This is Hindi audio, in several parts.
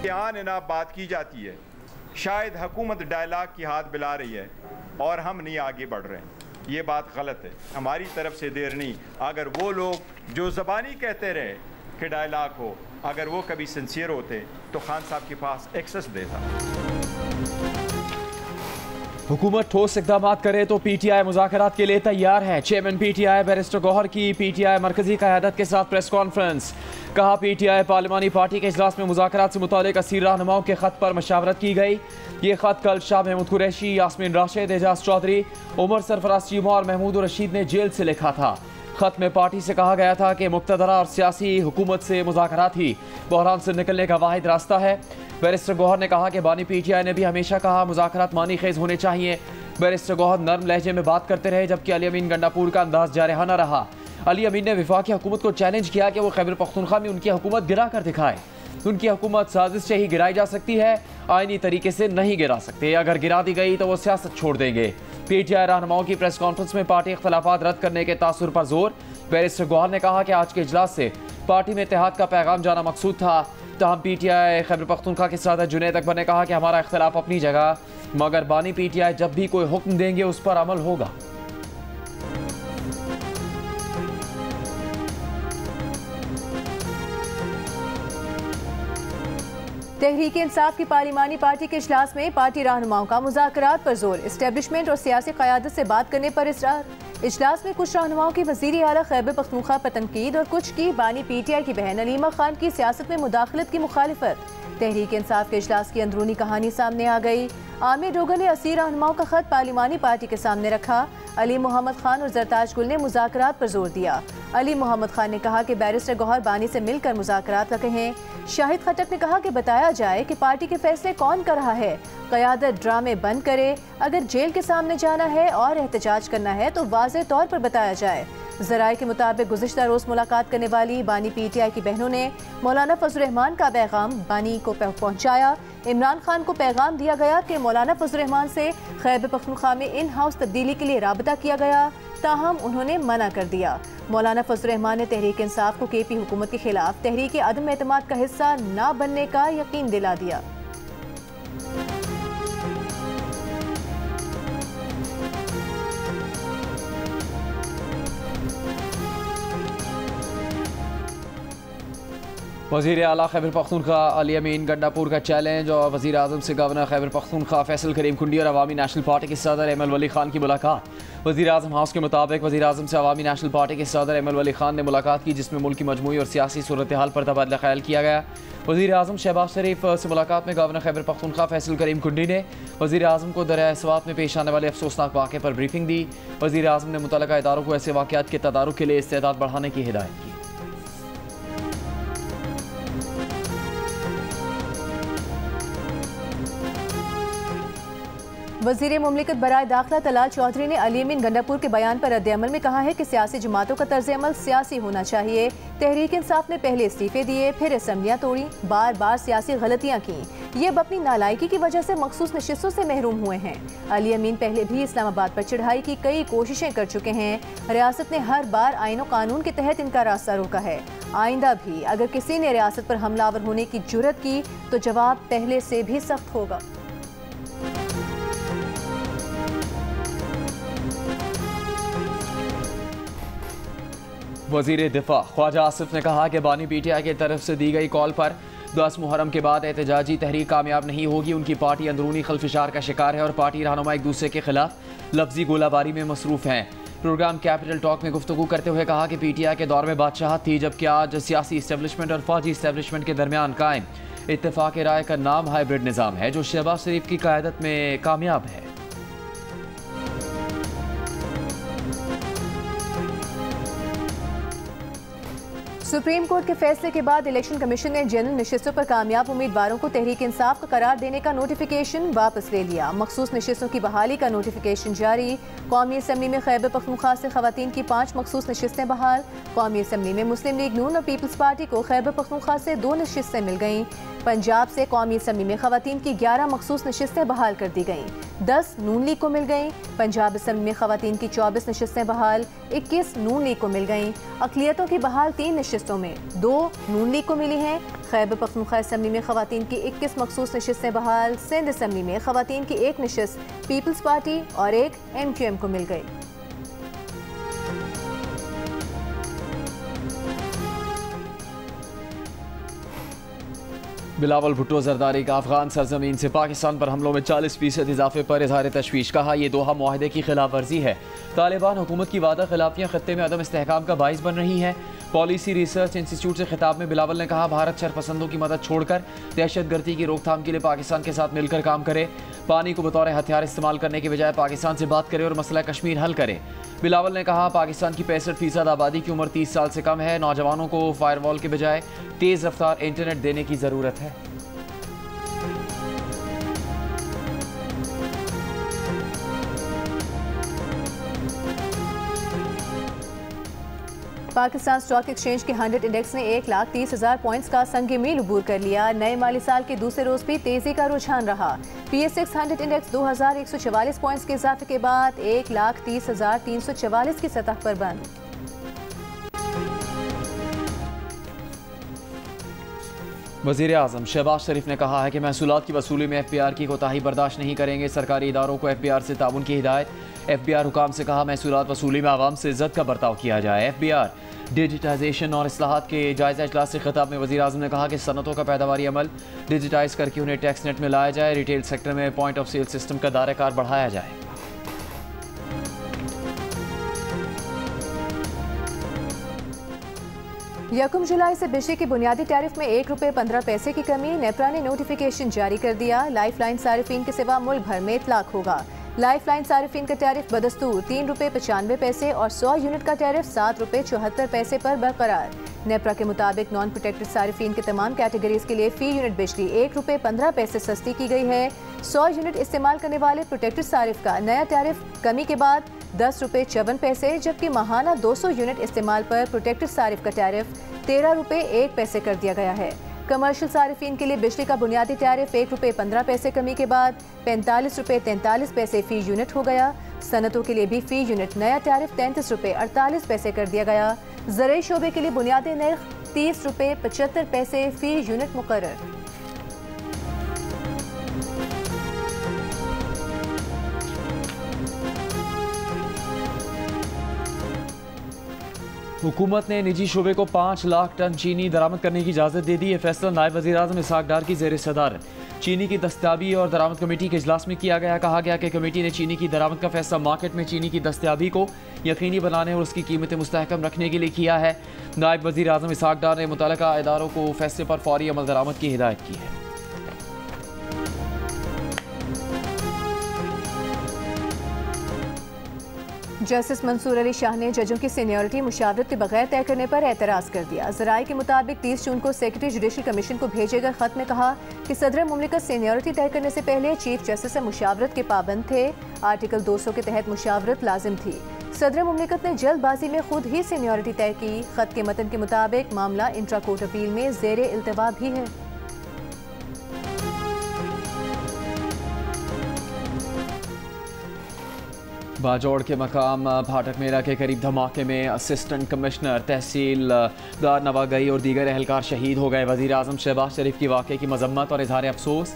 के आन इनाब बात की जाती है। शायद हुकूमत डायलॉग की हाथ बिला रही है और हम नहीं आगे बढ़ रहे हैं। ये बात गलत है। हमारी तरफ से देर नहीं। अगर वो लोग जो ज़बानी कहते रहे कि डायलॉग हो, अगर वो कभी सिंसियर होते तो खान साहब के पास एक्सेस देता। हुकूमत ठोस इक़दाम करे तो PTI मुज़ाकरात के लिए तैयार है। चेयरमैन PTI बैरिस्टर गौहर की PTI मरकजी क़यादत के साथ प्रेस कॉन्फ्रेंस। कहा PTI पार्लिमानी पार्टी के इजलास में मुज़ाकरात से मुतालिक असीर रहनुमाओं के ख़त पर मशावरत की गई। ये ख़त कल शाह महमूद कुरैशी, यास्मीन राशिद, एजाज चौधरी, उमर सरफराज चीमा और महमूद रशीद ने जेल से लिखा था। ख़त में पार्टी से कहा गया था कि मुक़तदरा और सियासी हुकूमत से मुज़ाकरात ही बहरान से निकलने का वाहिद रास्ता है। बैरिस्टर गौहर ने कहा कि बानी PTI ने भी हमेशा कहा मुज़ाकरात मानी खेज होने चाहिए। बैरिस्टर गौहर नर्म लहजे में बात करते रहे, जबकि अली अमीन गंडापुर का अंदाज जारहाना रहा। अली अमीन ने वफाकी हुकूमत को चैलेंज किया कि वो खैबर पख्तूनख्वा में उनकी हुकूमत गिरा कर दिखाए। उनकी हुकूमत साजिश से ही गिराई जा सकती है, आईनी तरीके से नहीं गिरा सकते। अगर गिरा दी गई तो वो सियासत छोड़ देंगे। PTI रहनुमाओं की प्रेस कॉन्फ्रेंस में पार्टी इख्तलाफात रद्द करने के तासुर पर जोर। बैरिस्टर गौहर ने कहा कि आज के इजलास से पार्टी में इत्तेहाद का पैगाम जाना मकसूद था। तहम PTI खैबर पख्तूनख्वा के सदर जुनैद अकबर ने कहा कि हमारा इख्तलाफ अपनी जगह, मगर बानी PTI जब भी कोई हुक्म देंगे उस पर अमल होगा। तहरीक इंसाफ की पार्लिमानी पार्टी के इजलास में पार्टी रहनुमाओं का मुज़ाकरात पर जोर। इस्टेब्लिशमेंट और सियासी क़यादत से बात करने पर इसरार। इजलास में कुछ रहनुमाओं की वज़ीर आला खैबर पख्तूनख्वा पर तनकीद और कुछ की बानी PTI की बहन अलीमा खान की सियासत में मुदाखलत की मुखालिफत। तहरीक इंसाफ के इजलास की अंदरूनी कहानी सामने आ गई। आमिर डोगर ने असीर रहनुमाओं का खत पार्लिमानी पार्टी के सामने रखा। अली मोहम्मद खान और जरताज गुल ने मुज़ाकरात पर जोर दिया। अली मोहम्मद खान ने कहा कि बैरिस्टर गौहर बानी से मिलकर मुज़ाकरात का कहें। शाहिद खट्टक ने कहा कि बताया जाए कि पार्टी के फैसले कौन कर रहा है। क़यादत ड्रामे बंद करे। अगर जेल के सामने जाना है और एहतजाज करना है तो वाज़ेह तौर पर बताया जाए। ज़राए के मुताबिक गुज़िश्ता रोज़ मुलाकात करने वाली बानी PTI की बहनों ने मौलाना फजल रहमान का पैगाम बानी को पहुँचाया। इमरान खान को पैगाम दिया गया कि मौलाना फजल रहमान से खैबर पख्तूनख्वा में इन हाउस तब्दीली के लिए राबता किया गया, ताहम उन्होंने मना कर दिया। मौलाना फजल रहमान ने तहरीक इंसाफ को KP हुकूमत के खिलाफ तहरीक अदम एतमाद का हिस्सा न बनने का यकीन दिला दिया। वज़ीर आला खैबर पख्तूनख्वा अली अमीन गंडापुर का चैलेंज और वज़ीर आज़म से गवर्नर खैबर पख्तूनख्वा फैसल करीम कुंडी और अवामी नेशनल पार्टी के सदर एमएल वली खान की मुलाकात। वज़ीर आज़म हाउस के मुताबिक वज़ीर आज़म से अवामी नेशनल पार्टी के सदर एमएल वली खान ने मुलाकात की, जिसमें मुल्क की मजमूई और सियासी सूरत हाल पर तबादला ख्याल किया गया। वज़ीर आज़म शहबाज शरीफ से मुलाकात में गवर्नर खैबर पख्तूनख्वा फैसल करीम कुंडी ने वज़ीर आज़म को दरिया स्वात में पेश आने वाले अफसोसनाक वाक़े पर ब्रीफिंग दी। वज़ीर आज़म ने मुतल्लिक़ा इदारों को ऐसे वाक़यात के तदारुक के लिए इस्तेदाद बढ़ाने की हिदायत की। वज़ीर मुमलिकत बराए दाखिला तलाल चौधरी ने अली अमीन गंडापुर के बयान पर रद्द-ए-अमल में कहा है कि सियासी जमातों का तर्ज अमल सियासी होना चाहिए। तहरीक इंसाफ ने पहले इस्तीफे दिए, फिर असम्बलियाँ तोड़ी, बार बार सियासी गलतियाँ की। ये अब अपनी नालायकी की वजह से मखसूस नशिस्तों से महरूम हुए हैं। अली अमीन पहले भी इस्लामाबाद पर चढ़ाई की कई कोशिशें कर चुके हैं। रियासत ने हर बार आईन और कानून के तहत इनका रास्ता रोका है। आइंदा भी अगर किसी ने रियासत पर हमलावर होने की जुर्रत की तो जवाब पहले से भी सख्त होगा। वज़ीर दिफा ख्वाजा आसिफ ने कहा कि बानी PTI की तरफ से दी गई कॉल पर 10 मुहर्रम के बाद एहतजाजी तहरीक कामयाब नहीं होगी। उनकी पार्टी अंदरूनी खलफिशार का शिकार है और पार्टी रहनुमा एक दूसरे के खिलाफ लफ्जी गोलाबारी में मसरूफ हैं। प्रोग्राम कैपिटल टॉक में गुफ्तगू करते हुए कहा कि PTI के दौर में बादशाहत थी, जबकि आज सियासी इस्टेब्लिशमेंट और फौजी इस्टेब्लिशमेंट के दरमियान कायम इत्तेफाक राय का नाम हाइब्रिड निज़ाम है, जो शहबाज शरीफ की क़यादत में कामयाब है। सुप्रीम कोर्ट के फैसले के बाद इलेक्शन कमीशन ने जनरल नशिस्तों पर कामयाब उम्मीदवारों को तहरीक इंसाफ का करार देने का नोटिफिकेशन वापस ले लिया। मखसूस नशिस्तों की बहाली का नोटिफिकेशन जारी। कौमी असम्बली में खैबर पख्तूनख्वा से खवातीन की 5 मखसूस नशिस्तें बहाल। कौमी असम्बली में मुस्लिम लीग नून और पीपल्स पार्टी को खैबर पख्तूनख्वा से 2 नशिस्तें मिल गईं। पंजाब से कौमी असम्बली में खवातीन की 11 मखसूस नशिस्तें बहाल कर दी गईं, 10 नून लीग को मिल गईं। पंजाब असम्बली में खवातीन की 24 नशिस्तें बहाल, 21 नून लीग को मिल गईं। अक़लियतों की बहाल 3 नशिस्तें नशस्तों में 2 नून लीग को मिली हैं। खैबर पख्तूनख्वा असम्बली में खवातीन की 21 मखसूस नशस्तें बहाल। सिंध असम्बली में खवातीन की 1 नशस्त पीपल्स पार्टी और 1 MQM को मिल गई। बिलावल भुट्टो जरदारी का अफगान सरजमीन से पाकिस्तान पर हमलों में 40% इजाफे पर इजहार तशवीश। कहा यह दोहा मुआहदे की खिलाफ वर्जी है। तालिबान हुकूमत की वादा खिलाफियाँ खत्ते में अदम इस्तेहकाम का बाइस बन रही हैं। पॉलिसी रिसर्च इंस्टीट्यूट से खिताब में बिलावल ने कहा भारत शरपसंदों की मदद छोड़कर दहशतगर्दी की रोकथाम के लिए पाकिस्तान के साथ मिलकर काम करे। पानी को बतौर हथियार इस्तेमाल करने के बजाय पाकिस्तान से बात करे और मसला कश्मीर हल करे। बिलावल ने कहा पाकिस्तान की 65% आबादी की उम्र 30 साल से कम है। नौजवानों को फायरवॉल के बजाय तेज़ रफ्तार इंटरनेट देने की ज़रूरत है। पाकिस्तान स्टॉक एक्सचेंज के 100 इंडेक्स ने 1,30,000 पॉइंट्स का संग मील अबूर कर लिया। नए माली साल के दूसरे रोज भी तेजी का रुझान रहा। PSX 100 इंडेक्स 2,144 पॉइंट्स के इजाफे के बाद 1,30,344 की सतह पर बंद। वज़ीर आज़म शहबाज शरीफ ने कहा है कि महसूलात की वसूली में FBR की कोताही बर्दाश्त नहीं करेंगे। सरकारी इदारों को FBR से ताउन की हिदायत। FBR हुकाम से कहा महसूलात वसूली में आवाम से इज्जत का बर्ताव किया जाए। FBR डिजिटाइजेशन और इस्लाहात के जायज़ा इजलास से खिताब में वज़ीर आज़म ने कहा कि सनतों का पैदावारी अमल डिजिटाइज करके उन्हें टैक्स नेट में लाया जाए। रिटेल सेक्टर में पॉइंट ऑफ सेल सिस्टम का दायरा बढ़ाया जाए। यकम जुलाई से बिजली की बुनियादी टैरिफ में ₹1.15 की कमी। नेपरा ने नोटिफिकेशन जारी कर दिया। लाइफ लाइन सारिफीन के सिवा मुल्क भर में इतलाक होगा। लाइफ लाइन सारिफीन का टैरिफ बदस्तूर ₹3.95 और 100 यूनिट का टैरिफ ₹7.74 पर बरकरार। नेपरा के मुताबिक नॉन प्रोटेक्टेड सारिफीन के तमाम कैटेगरीज के लिए फी यूनिट बिजली ₹1.15 सस्ती की गई है। 100 यूनिट इस्तेमाल करने वाले प्रोटेक्टेड सारिफ का नया टैरिफ कमी के बाद ₹10.54, जबकि माहाना 200 यूनिट इस्तेमाल पर प्रोटेक्टेड सारिफ का टैरिफ ₹13.01 कर दिया गया है। कमर्शियल सारिफीन के लिए बिजली का बुनियादी टैरिफ ₹1.15 कमी के बाद ₹45.43 फ़ी यूनिट हो गया। सनतों के लिए भी फ़ी यूनिट नया टैरिफ ₹33.48 कर दिया गया। ज़राई शोबे के लिए बुनियादी नर्ख ₹30.75 फ़ी यूनिट मुकर्रर। हुकूमत ने निजी शोबे को 5 लाख टन चीनी दरामद करने की इजाज़त दे दी। यह फैसला नायब वज़ीर आज़म इसहाक डार की ज़ेर सदारत चीनी की दस्तयाबी और दरामद कमेटी के इजलास में किया गया। कहा गया कि कमेटी ने चीनी की दरामद का फैसला मार्केट में चीनी की दस्तयाबी को यकीनी बनाने और उसकी कीमतें मुस्तहकम रखने के लिए किया है। नायब वज़ीर आज़म इसहाक डार ने मुतल्लिका इदारों को फैसले पर फौरी अमल दरामद की हिदायत की है। जस्टिस मंसूर अली शाह ने जजों की सीनियरिटी मुशावरत के बगैर तय करने पर एतराज़ कर दिया। ज़राए के मुताबिक 30 जून को सेक्रेटरी जुडिशल कमीशन को भेजे गए खत में कहा कि सदर मुमलिकत सीनियरिटी तय करने से पहले चीफ जस्टिस से मुशावरत के पाबंद थे। आर्टिकल 200 के तहत मुशावरत लाजिम थी। सदर मुमलिकत ने जल्दबाजी में खुद ही सीनियरिटी तय की। खत के मतन के मुताबिक मामला इंट्रा कोर्ट अपील में ज़ेर इल्तवा भी है। बाजौड़ के मकाम फाटक मेला के करीब धमाके में असिस्टेंट कमिश्नर तहसीलदार नवागई और दीगर एहलकार शहीद हो गए। वज़ीर आज़म शहबाज शरीफ की वाक़े की मजम्मत और इज़हार अफसोस।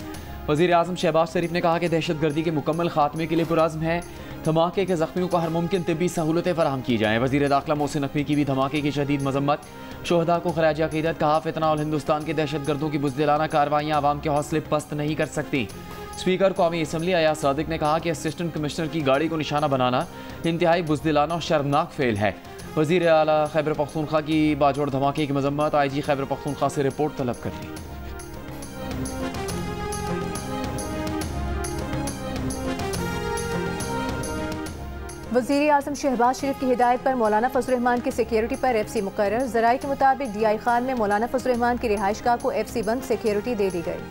वज़ीर आज़म शहबाज शरीफ ने कहा कि दहशतगर्दी के मुकम्मल खात्मे के लिए पुरज़्म है। धमाके के ज़ख्मियों को हर मुमकिन तिब्बी सहूलतें फराहम की जाएँ। वज़ीर दाखिला मोहसिन नकवी की भी धमाके की शदीद मजम्मत। शोहदा को खराज अक़ीदत। कहा फितना और हिंदुस्तान के दहशतगर्दों की बुज़दिलाना कार्रवाइयाँ आवाम के हौसले पस्त नहीं कर सकती। स्पीकर कौमी असम्बली अयाज सादिक ने कहा कि असिस्टेंट कमिश्नर की गाड़ी को निशाना बनाना इंतहाई बुज़दिलाना और शर्मनाक फेल है। वज़ीर आला खैबर पख्तूनख्वा की बाजौड़ धमाके की मजम्मत। IG खैबर पख्तूनख्वा से रिपोर्ट तलब कर ली। वज़ीर आज़म शहबाज शरीफ की हिदायत पर मौलाना फजल रहमान की सिक्योरिटी पर FC मुकर्रर। ज़राए के मुताबिक DI खान में मौलाना फजल रहमान की रिहाइशगाह को FC बंद सिक्योरिटी दे दी गई।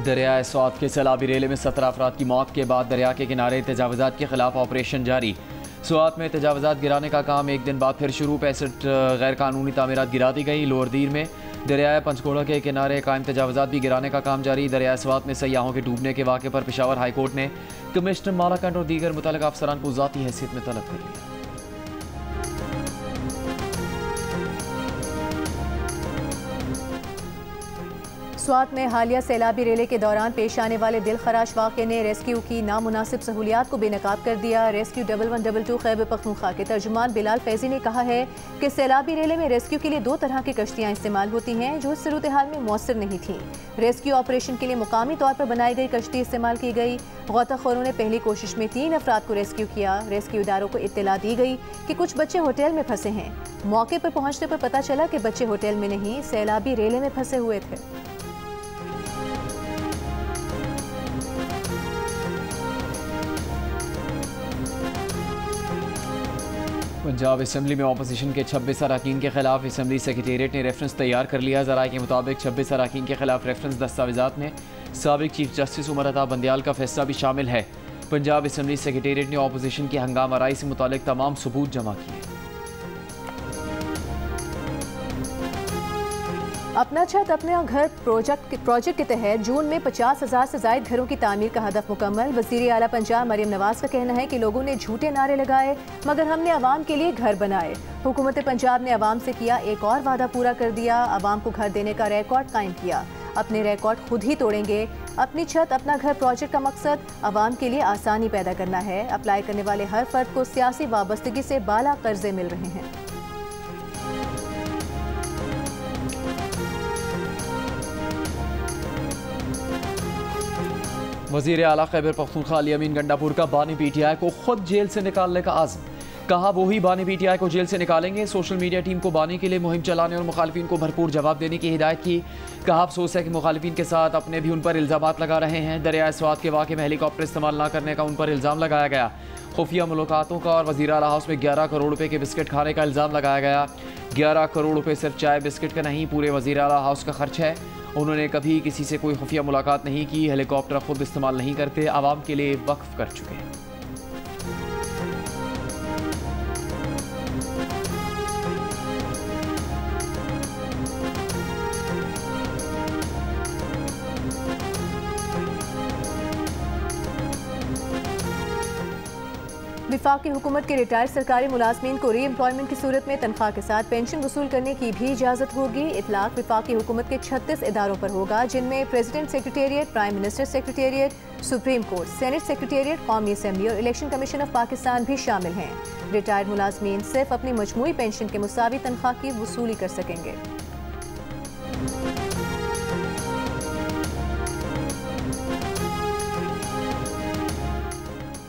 दरियाए स्वात के सैलाबी रेले में 17 अफराद की मौत के बाद दरिया के किनारे तजावुज़ात के खिलाफ ऑपरेशन जारी। स्वात में तजावुज़ात गिराने का काम एक दिन बाद फिर शुरू। 65 गैर कानूनी तामीरात गिरा दी गई। लोअर दीर में दरियाए पंचकोड़ा के किनारे कायम तजावज़ात भी गिराने का काम जारी। दरियाए स्वात में सयाहों के डूबने के वाक़े पर पेशावर हाई कोर्ट ने कमिश्नर मालाकंड और दीगर मुतल्लिक़ अफसरान को ज़ाती हैसियत में तलब कर लिया। स्वात में हालिया सैलाबी रेले के दौरान पेश आने वाले दिल खराश वाक़े ने रेस्क्यू की नामुनासिब सहूलियात को बेनकाब कर दिया। रेस्क्यू 1112 खैबर पख्तूनख्वा के तर्जुमान बिलाल फैजी ने कहा है कि सैलाबी रेले में रेस्क्यू के लिए 2 तरह की कश्तियाँ इस्तेमाल होती हैं जो इस सूरत हाल में मौसर नहीं थी। रेस्क्यू ऑपरेशन के लिए मुकामी तौर पर बनाई गई कश्ती इस्तेमाल की गई। गौताखोरों ने पहली कोशिश में 3 अफराद को रेस्क्यू किया। रेस्क्यू इदारों को इत्तला दी गई कि कुछ बच्चे होटल में फंसे हैं। मौके पर पहुंचने पर पता चला कि बच्चे होटल में नहीं, सैलाबी रेले में फंसे हुए थे। पंजाब असम्बली में अपोजिशन के 26 अरकान के खिलाफ असम्बली सेक्रेटेरिएट ने रेफरेंस तैयार कर लिया। ज़राए के मुताबिक 26 अरकान के खिलाफ रेफरेंस दस्तावेज़ात में साबिक चीफ जस्टिस उमर अता बंदियाल का फैसला भी शामिल है। पंजाब असम्बली सेक्रेटेरिएट ने अपोजिशन की हंगामा राय से मुतालिक तमाम सबूत जमा किए। अपना छत अपना घर प्रोजेक्ट के तहत जून में 50,000 से ज़ायद घरों की तामीर का हदफ मुकम्मल। वज़ीर आला पंजाब मरियम नवाज का कहना है कि लोगों ने झूठे नारे लगाए मगर हमने अवाम के लिए घर बनाए। हुकूमत पंजाब ने अवाम से किया एक और वादा पूरा कर दिया। अवाम को घर देने का रिकॉर्ड कायम किया। अपने रिकॉर्ड खुद ही तोड़ेंगे। अपनी छत अपना घर प्रोजेक्ट का मकसद अवाम के लिए आसानी पैदा करना है। अप्लाई करने वाले हर फर्द को सियासी वाबस्तगी से बाला कर्जे मिल रहे हैं। वज़ीर आला खैबर पख्तूनख्वा अली अमीन गंडापुर का बानी PTI को खुद जेल से निकालने का आज़म। कहा वो ही बानी PTI को जेल से निकालेंगे। सोशल मीडिया टीम को बानी के लिए मुहिम चलाने और मुखालिफिन को भरपूर जवाब देने की हिदायत की। कहा अफसोस है कि मुखालिफिन के साथ अपने भी उन पर इल्ज़ामात लगा रहे हैं। दरियाए स्वात के वाक़े में हेलीकॉप्टर इस्तेमाल न करने का उन पर इल्ज़ाम लगाया गया। खुफिया मुलाकातों का और वज़ीर आला हाउस में 11 करोड़ रुपए के बिस्किट खाने का इल्ज़ाम लगाया गया। 11 करोड़ रुपए सिर्फ चाय बिस्किट का नहीं, पूरे वज़ीर आला हाउस का खर्च है। उन्होंने कभी किसी से कोई खुफिया मुलाकात नहीं की। हेलीकॉप्टर खुद इस्तेमाल नहीं करते, आवाम के लिए वक्फ कर चुके हैं। वफाकी हुकूमत के रिटायर्ड सरकारी मुलाजमीन को री एम्प्लॉयमेंट की सूरत में तनख्वाह के साथ पेंशन वसूल करने की भी इजाज़त होगी। इतलाक वफाकी हुकूमत के 36 इदारों पर होगा जिनमें president secretariat, prime minister secretariat, supreme court, senate secretariat, कौमी असम्बली और इलेक्शन कमीशन ऑफ पाकिस्तान भी शामिल हैं। रिटायर्ड मुलाजमीन सिर्फ अपनी मजमूई पेंशन के मुसावी तनख्वाह की वसूली कर सकेंगे।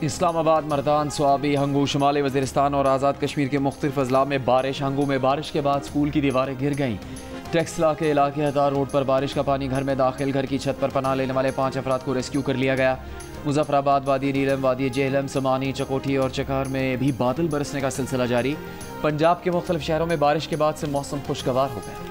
इस्लामाबाद, मर्दान, स्वाबी, हंगू, शुमाली वज़ीरिस्तान और आज़ाद कश्मीर के मुख्तलिफ अजला में बारिश। हंगू में बारिश के बाद स्कूल की दीवारें गिर गईं। टेक्सला के इलाके हतार रोड पर बारिश का पानी घर में दाखिल। घर की छत पर पनाह लेने वाले 5 अफराद को रेस्क्यू कर लिया गया। मुजफ्फराबाद, वादी नीलम, वादी जेहलम, समानी, चकोठी और चकार में भी बादल बरसने का सिलसिला जारी। पंजाब के मुख्तलिफ शहरों में बारिश के बाद से मौसम खुशगवार हो गया।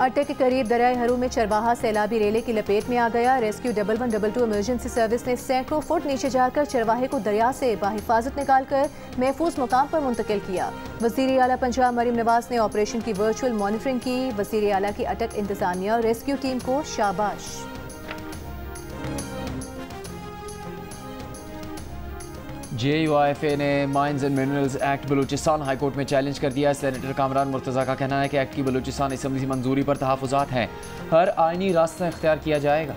अटक के करीब दरियाए हरू में चरवाहा सैलाबी रेले की लपेट में आ गया। रेस्क्यू 1112 इमरजेंसी सर्विस ने सैकड़ों फुट नीचे जाकर चरवाहे को दरिया से बाहिफाजत निकालकर महफूज मुकाम पर मुंतकिल किया। वज़ीर आला पंजाब मरियम नवाज ने ऑपरेशन की वर्चुअल मॉनिटरिंग की। वज़ीर आला की अटक इंतजामिया और रेस्क्यू टीम को शाबाश। JUIFA ने mines and minerals act Balochistan high court में चैलेंज कर दिया। सेनेटर कामरान मुर्तज़ा का कहना है कि एक्ट की बलूचिस्तान असम्बली मंजूरी पर तहफ़्फ़ुज़ात हैं। हर आइनी रास्ता इख्तियार किया जाएगा।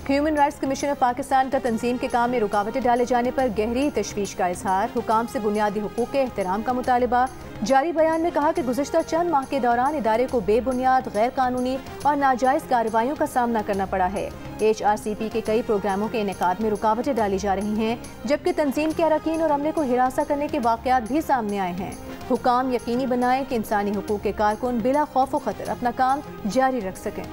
Human rights commission of Pakistan का तंजीम के काम में रुकावटें डाले जाने पर गहरी तशवीश का इजहार। हुकाम से बुनियादी हुकूक के एहतराम का मुतालबा। जारी बयान में कहा कि गुज़िश्ता चंद माह के दौरान इदारे को बेबुनियाद, गैर कानूनी और नाजायज़ कार्रवाइयों का सामना करना पड़ा है। HRCP के कई प्रोग्रामों के इनेकाद में रुकावटें डाली जा रही हैं, जबकि तंजीम के अरकान और अमले को हिरासा करने के वाक़यात भी सामने आए हैं। हुकाम यकीनी बनाएं कि इंसानी हुकूक के कारकुन बिला खौफ व खतर अपना काम जारी रख सकें।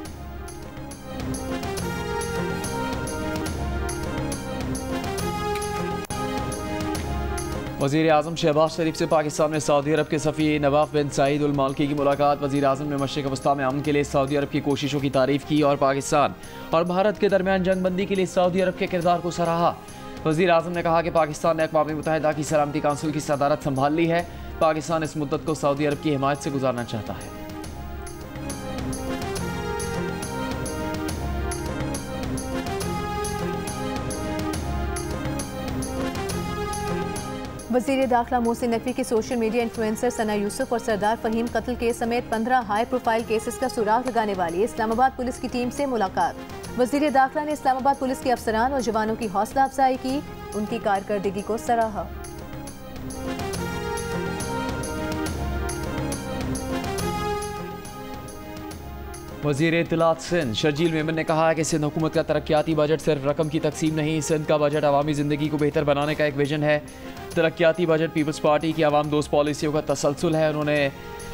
वज़ीर आज़म शहबाज शरीफ से पाकिस्तान में सऊदी अरब के सफ़ीर नवाफ बिन सईद अल मालकी की मुलाकात। वज़ीर आज़म ने मशरिक़ वस्ता में अमन के लिए सऊदी अरब की कोशिशों की तारीफ़ की और पाकिस्तान और भारत के दरमियान जंगबंदी के लिए सऊदी अरब के किरदार को सराहा। वज़ीर आज़म ने कहा कि पाकिस्तान ने अक़वाम मुत्तहिदा की सलामती काउंसिल की सदारत संभाल ली है। पाकिस्तान इस मुद्दत को सऊदी अरब की हिमायत से गुजारना चाहता है। वज़ीर दाखिला मोहसिन नकवी की सोशल मीडिया इन्फ्लुएंसर सना यूसुफ और सरदार फ़हीम कत्ल केस समेत 15 हाई प्रोफाइल केसेस का सुराग लगाने वाली इस्लामाबाद पुलिस की टीम से मुलाकात। वज़ीर दाखिला ने इस्लामाबाद पुलिस के अफसरान और जवानों की हौसला अफजाई की, उनकी कारकर्दगी को सराहा। वज़ीर इत्तलात सिंध शर्जील मेमन ने कहा है कि सिंध हुकूमत का तरक्याती बजट सिर्फ रकम की तकसीम नहीं, सिंध का बजट अवामी ज़िंदगी को बेहतर बनाने का एक विजन है। तरक्याती बजट पीपल्स पार्टी की आवाम दोस्त पॉलिसियों का तसलसल है। उन्होंने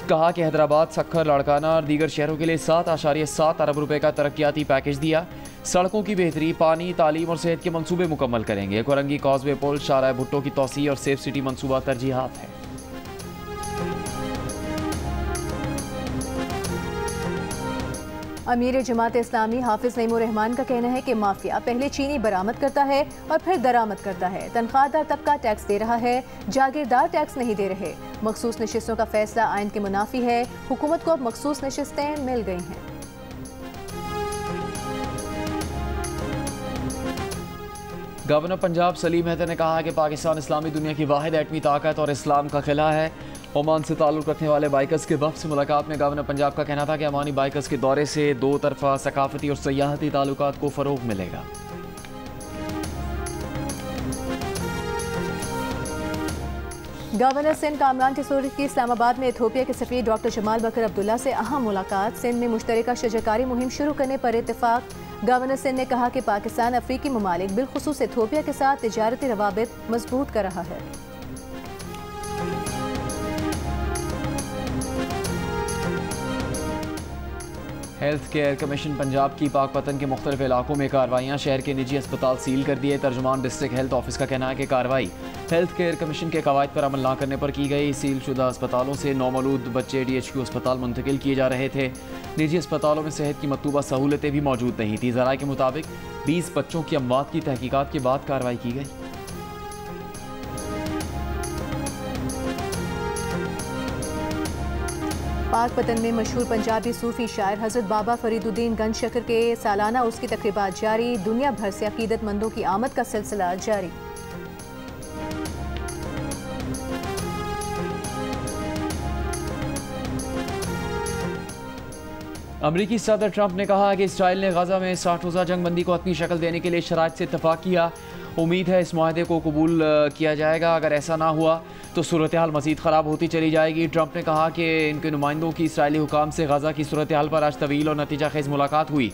कहा कि हैदराबाद, सक्खर, लाड़काना और दीगर शहरों के लिए 7.7 अरब रुपए का तरक्याती पैकेज दिया। सड़कों की बेहतरी, पानी, तालीम और सेहत के मनसूबे मुकम्मल करेंगे। कोरंगी कॉजवे पुल, शाहराह भुट्टो की तोसी और सेफ सिटी मनसूबा तरजीहात है। अमीर जमात इस्लामी हाफिज नईमुर रहमान का कहना है कि माफिया पहले चीनी बरामद करता है और फिर दरामद करता है। तनख्वाहदार तबका टैक्स दे रहा है, जागीरदार टैक्स नहीं दे रहे। मखसूस नशिस्तों का फैसला आइन के मुनाफी है। हुकूमत को अब मखसूस नशिस्तें मिल गई हैं। गवर्नर पंजाब सलीम हैदर ने कहा है कि पाकिस्तान इस्लामी दुनिया की वाहिद एटमी ताकत और इस्लाम का किला है। ओमान से ताल्लुक़ रखने वाले बाइकर्स के वफ़द से मुलाकात में गवर्नर पंजाब का कहना था कि अमानी बाइकर्स के दौरे से दो तरफ़ा सकाफती और सयाहती ताल्लुकात को फ़रोग़ मिलेगा। गवर्नर सिंध कामरान टिसोरी की इस्लामाबाद में इथियोपिया के सफ़ीर डॉक्टर जमाल बकर अब्दुल्ला से अहम मुलाकात। सिंध में मुश्तरका शजरकारी मुहिम शुरू करने पर इत्तेफाक। गवर्नर सिंध ने कहा कि पाकिस्तान अफ्रीकी ममालिक बिलखुसूस इथियोपिया के साथ तिजारती रवाबित मजबूत कर रहा है। हेल्थ केयर कमीशन पंजाब की पाकपतन के मुख्तलिफ इलाकों में कार्रवाइयाँ, शहर के निजी अस्पताल सील कर दिए। तर्जुमान डिस्ट्रिक्ट हेल्थ ऑफिस का कहना है कि कार्रवाई हेल्थ केयर कमीशन के कवायद पर अमल न करने पर की गई। सील शुदा अस्पतालों से नौमौलूद बच्चे DHQ अस्पताल मुंतकिल किए जा रहे थे। निजी अस्पतालों में सेहत की मतलूबा सहूलतें भी मौजूद नहीं थी। ज़राए के मुताबिक 20 बच्चों की अमवात की तहकीकात के बाद कार्रवाई की गई। पाकपतन में मशहूर पंजाबी सूफी शायर हज़रत बाबा फरीदुद्दीन गंज शकर के सालाना उसकी तकरीबात जारी। दुनिया भर से अकीदतमंदों की आमद का सिलसिला जारी। अमरीकी सदर ट्रंप ने कहा कि इसराइल ने गजा में 60 रोज़ा जंगबंदी को हतमी शक्ल देने के लिए शराइत से इत्तफाक किया। उम्मीद है इस मुआहदे को कबूल किया जाएगा। अगर ऐसा ना हुआ तो सूरत हाल मज़ीद ख़राब होती चली जाएगी। ट्रंप ने कहा कि इनके नुमाइंदों की इसराइली हुकाम से गजा की सूरत हाल पर आज तवील और नतीजा खेज़ मुलाकात हुई।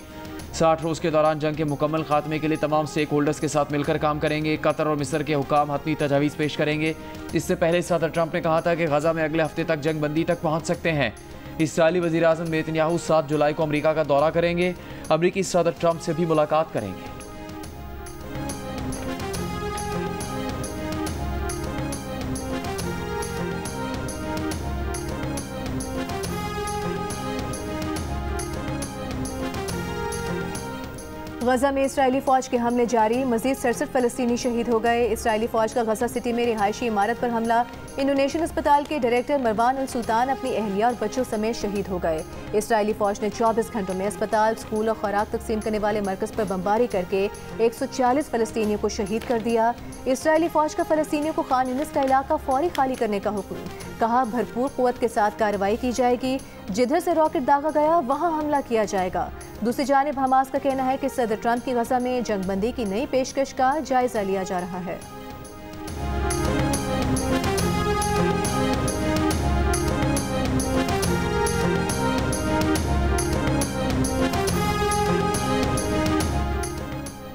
60 रोज़ के दौरान जंग के मुकम्मल खात्मे के लिए तमाम स्टेक होल्डर्स के साथ मिलकर काम करेंगे। कतर और मिस्र के हुकाम हतमी तजावीज़ पेश करेंगे। इससे पहले सदर ट्रंप ने कहा था कि गजा में अगले हफ्ते तक जंग बंदी तक पहुँच सकते हैं। इसराइली वज़ीर आज़म नेतन्याहू 7 जुलाई को अमरीका का दौरा करेंगे। अमरीकी सदर ट्रंप से भी मुलाकात करेंगे। गजा में इसराइली फ़ौज के हमले जारी। मज़ीद 67 फ़लस्तीनी शहीद हो गए। इसराइली फ़ौज का गजा सिटी में रिहायशी इमारत पर हमला। इंडोनेशियन अस्पताल के डायरेक्टर मरवान अल सुल्तान अपनी अहलिया और बच्चों समेत शहीद हो गए। इसराइली फ़ौज ने 24 घंटों में अस्पताल, स्कूल और खुराक तकसीम करने वाले मरकज़ पर बमबारी करके 140 फ़लस्तीनियों को शहीद कर दिया। इसराइली फ़ौज का फ़लस्तीनियों को खान यूनिस का इलाका फौरी खाली करने का हुक्म। कहा भरपूर क़ुव्वत के साथ कार्रवाई की जाएगी। जिधर से रॉकेट दागा गया वहाँ हमला किया जाएगा। दूसरी जानिब हमास का कहना है कि सदर ट्रंप की गजा में जंगबंदी की नई पेशकश का जायजा लिया जा रहा है।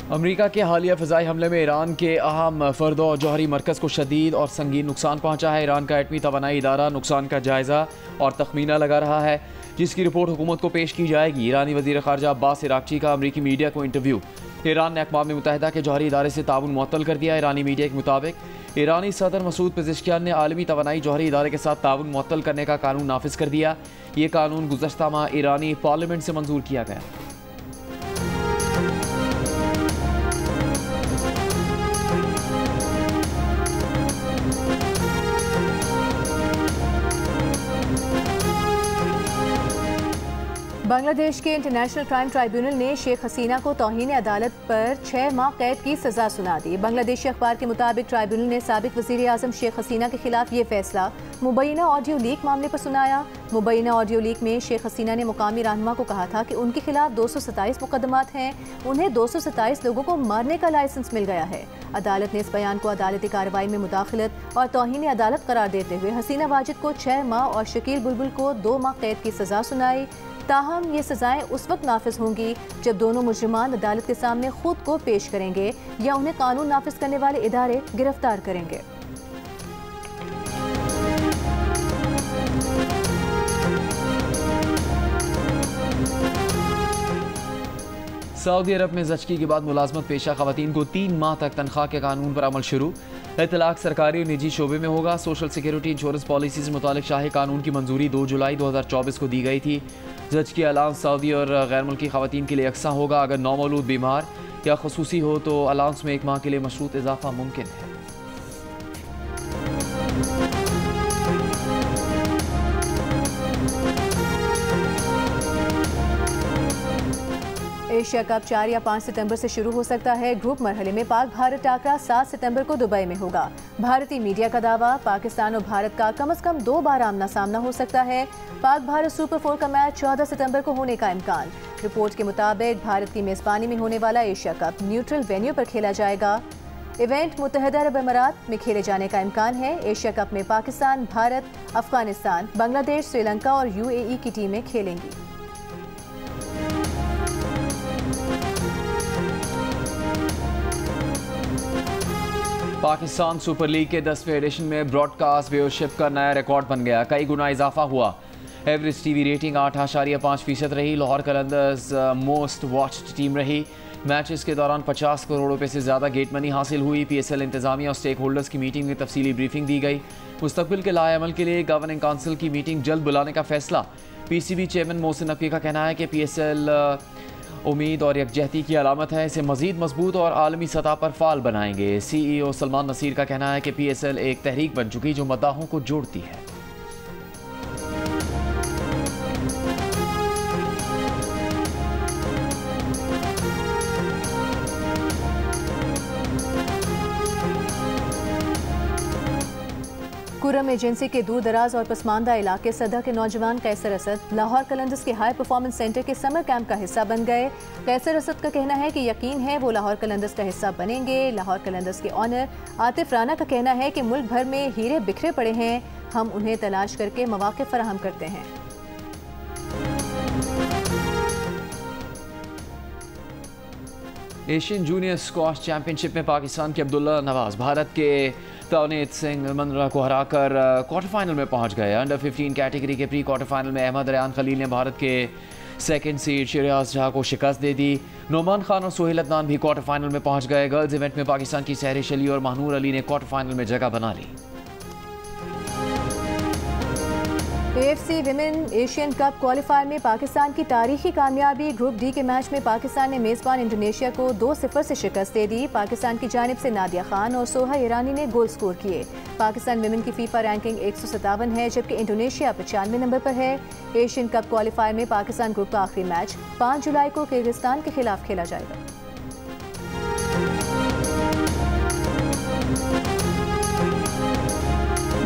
अमेरिका के हालिया फ़िज़ाई हमले में ईरान के अहम फ़र्दो और जौहरी मरकज़ को शदीद और संगीन नुकसान पहुँचा है। ईरान का एटमी तवानाई इदारा नुकसान का जायज़ा और तखमीना लगा रहा है, जिसकी रिपोर्ट हुकूमत को पेश की जाएगी। ईरानी वज़ीर ख़ारजा अब्बास इराक़ची का अमरीकी मीडिया को इंटरव्यू। ईरान ने अक़वाम मुत्तहिदा के जौहरी इदारे से ताउन मुअत्तल कर दिया। ईरानी मीडिया के मुताबिक ईरानी सदर मसूद पेज़ेश्कियान ने आलमी तवानाई जौहरी इदारे के साथ ताउन मुअत्तल करने का कानून नाफिज कर दिया। ये कानून गुज़श्ता माह ईरानी पार्लियामेंट से मंजूर किया गया। बांग्लादेश के इंटरनेशनल क्राइम ट्राइब्यूनल ने शेख हसीना को तौहीन अदालत पर 6 माह कैद की सजा सुना दी। बांग्लादेशी अखबार के मुताबिक ट्राइब्यूनल ने साबिक वज़ीर आज़म शेख हसीना के खिलाफ ये फैसला मुबैना ऑडियो लीक मामले पर सुनाया। मुबैना ऑडियो लीक में शेख हसीना ने मुकामी रहनुमा को कहा था कि उनके खिलाफ 227 मुकदमात हैं, उन्हें 227 लोगों को मारने का लाइसेंस मिल गया है। अदालत ने इस बयान को अदालती कार्रवाई में मुदाखलत और तौहीन अदालत करार देते हुए हसीना वाजिद को 6 माह और शकील बुलबुल को 2 माह कैद की सजा सुनाई। ताहम ये सजाएं उस वक्त नाफिज होंगी जब दोनों मुजरिमान अदालत के सामने खुद को पेश करेंगे या उन्हें कानून नाफिज करने वाले इदारे गिरफ्तार करेंगे। सऊदी अरब में ज़चगी के बाद मुलाजमत पेशा खवातीन को 3 माह तक तनख्वाह के कानून पर अमल शुरू। इतलाक सरकारी और निजी शोबे में होगा। सोशल सिक्योरिटी इंश्योरेंस पॉलिसी से मुतालिक शाही कानून की मंजूरी 2 जुलाई 2024 को दी गई थी। ज़चगी अलाउंस सऊदी और गैर मुल्की खवातीन के लिए यकसा होगा। अगर नौमौलूद बीमार या खसूसी हो तो अलाउंस में 1 माह के लिए मशरूत इजाफा मुमकिन है। एशिया कप 4 या 5 सितंबर से शुरू हो सकता है। ग्रुप मरहले में पाक भारत टाकरा 7 सितंबर को दुबई में होगा। भारतीय मीडिया का दावा, पाकिस्तान और भारत का कम से कम 2 बार आमना सामना हो सकता है। पाक भारत सुपर 4 का मैच 14 सितंबर को होने का इम्कान। रिपोर्ट के मुताबिक भारत की मेजबानी में होने वाला एशिया कप न्यूट्रल वेन्यू पर खेला जाएगा। इवेंट मुत्तहिदा अरब अमीरात में खेले जाने का इम्कान है। एशिया कप में पाकिस्तान, भारत, अफगानिस्तान, बांग्लादेश, श्रीलंका और UAE की टीमें खेलेंगी। पाकिस्तान सुपर लीग के 10वें एडिशन में ब्रॉडकास्ट व्यूअरशिप का नया रिकॉर्ड बन गया। कई गुना इजाफा हुआ। एवरेज टीवी रेटिंग 8.5% रही। Lahore Qalandars most watched team रही। मैचेस के दौरान 50 करोड़ रुपए से ज़्यादा गेट मनी हासिल हुई। PSL इंतजामिया और स्टेक होल्डर्स की मीटिंग में तफसीली ब्रीफिंग दी गई। मुस्तकबिल के लाएअमल के लिए गवर्निंग काउंसिल की मीटिंग जल्द बुलाने का फैसला। PCB चेयरमैन मोहसिन नकवी का कहना है कि PSL उम्मीद और यकजहती की अलामत है। इसे मजीद मजबूत और आलमी सतह पर फाल बनाएंगे। CEO सलमान नसीर का कहना है कि PSL एक तहरीक बन चुकी जो मद्दाहों को जोड़ती है। कुरम एजेंसी के दूर दराज और पसमानदा इलाके सदा के नौजवान कैसर असद लाहौर कलंदर्स के हाई परफॉर्मेंस सेंटर के समर कैंप का हिस्सा बन गए। कैसर असद का कहना है कि यकीन है वो लाहौर कलंदर्स का हिस्सा बनेंगे। लाहौर कलंदर्स के ऑनर आतिफ राना का कहना है कि मुल्क भर में हीरे बिखरे पड़े हैं, हम उन्हें तलाश करके मौके फराहम करते हैं। एशियन जूनियर स्क्वाश चैंपियनशिप में पाकिस्तान के अब्दुल्ला नवाज भारत के तौनीत सिंह मनरा को हराकर क्वार्टर फाइनल में पहुंच गए। अंडर 15 कैटेगरी के प्री क्वार्टर फाइनल में अहमद रेयान खलील ने भारत के सेकंड सीड शिराज झा को शिकस्त दे दी। नोमान खान और सोहेल अदनान भी क्वार्टर फाइनल में पहुंच गए। गर्ल्स इवेंट में पाकिस्तान की सहरिश अली और महनूर अली ने क्वार्टर फाइनल में जगह बना ली। AFC women Asian cup qualifier में पाकिस्तान की तारीखी कामयाबी। ग्रुप डी के मैच में पाकिस्तान ने मेज़बान इंडोनेशिया को 2-0 से शिकस्त दे दी। पाकिस्तान की जानिब से नादिया खान और सोहा ईरानी ने गोल स्कोर किए। पाकिस्तान विमेन की फीफा रैंकिंग 157 है जबकि इंडोनेशिया 95 नंबर पर है। एशियन कप क्वालिफायर में पाकिस्तान ग्रुप का आखिरी मैच 5 जुलाई को किर्गिस्तान के खिलाफ खेला जाएगा।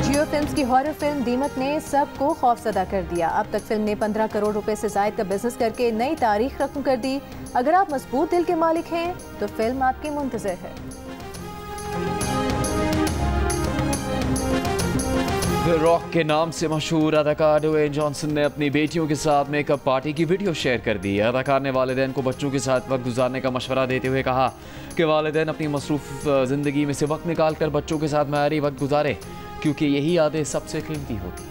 जियो फिल्म्स की हॉरर फिल्म दीमक ने सबको खौफजदा कर दिया। अब तक फिल्म ने 15 करोड़ रुपए से जायद का बिजनेस करके नई तारीख रकम कर दी। अगर आप मजबूत दिल के मालिक हैं तो फिल्म आपकी मुंतज़र है। द रॉक के नाम से मशहूर अदाकार ड्वेन जॉनसन ने अपनी बेटियों के साथ मेकअप पार्टी की वीडियो शेयर कर दी। अदाकार ने वालिदैन को बच्चों के साथ वक्त गुजारने का मशवरा देते हुए कहा कि वालिदैन अपनी मसरूफ ज़िंदगी में से वक्त निकाल कर बच्चों के साथ मयारी वक्त गुजारे क्योंकि यही यादें सबसे कीमती होती हैं।